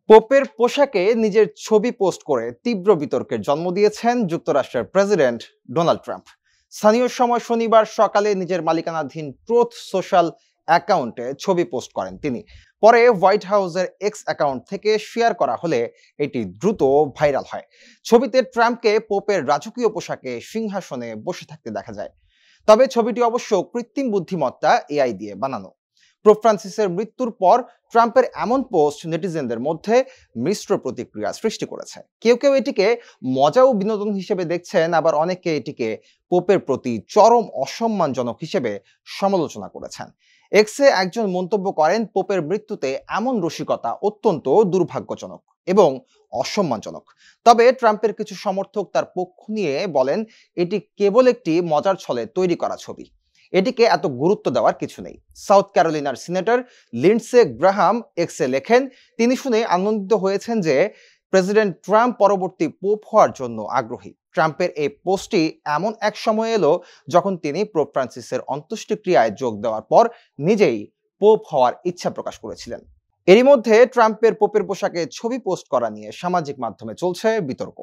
পোপের পোশাকে নিজের ছবি পোস্ট করে তীব্র বিতর্কের জন্ম দিয়েছেন যুক্তরাষ্ট্রের প্রেসিডেন্ট ডোনাল্ড ট্রাম্প। স্থানীয় সময় শনিবার সকালে নিজের মালিকানাধীন ট্রুথ সোশ্যাল অ্যাকাউন্টে ছবি পোস্ট করেন তিনি। পরে হোয়াইট হাউসের এক্স অ্যাকাউন্ট থেকে শেয়ার করা হলে এটি দ্রুত ভাইরাল হয়। ছবিতে ট্রাম্পকে পোপের রাজকীয় পোশাকে সিংহাসনে বসে থাকতে দেখা যায়। তবে ছবিটি অবশ্য কৃত্রিম বুদ্ধিমত্তা এআই দিয়ে বানানো। পোপ ফ্রান্সিসের মৃত্যুর পর ট্রাম্পের এমন পোস্ট নেটিজেনদের মধ্যে মিশ্র প্রতিক্রিয়া সৃষ্টি করেছে। কেউ কেউ এটিকে মজা ও বিনোদন হিসেবে দেখছেন, আবার অনেকে এটিকে পোপের প্রতি চরম অসম্মানজনক হিসেবে সমালোচনা করেছেন। এক্সে একজন মন্তব্য করেন, পোপের মৃত্যুতে এমন রসিকতা অত্যন্ত দুর্ভাগ্যজনক এবং অসম্মানজনক। তবে ট্রাম্পের কিছু সমর্থক তার পক্ষ নিয়ে বলেন, এটি কেবল একটি মজার ছলে তৈরি করা ছবি, এটিকে এত গুরুত্ব দেওয়ার কিছু নেই। সাউথ ক্যারোলিনার সিনেটর লিন্ডসে গ্রাহাম এক্সে লেখেন, তিনি শুনে আনন্দিত হয়েছেন যে প্রেসিডেন্ট ট্রাম্প পরবর্তী পোপ হওয়ার জন্য আগ্রহী। ট্রাম্পের এই পোস্টটি এমন এক সময় এলো যখন তিনি পোপ ফ্রান্সিসের অন্ত্যেষ্টিক্রিয়ায় যোগ দেওয়ার পর নিজেই পোপ হওয়ার ইচ্ছা প্রকাশ করেছিলেন। এরই মধ্যে ট্রাম্পের পোপের পোশাকে ছবি পোস্ট করা নিয়ে সামাজিক মাধ্যমে চলছে বিতর্ক।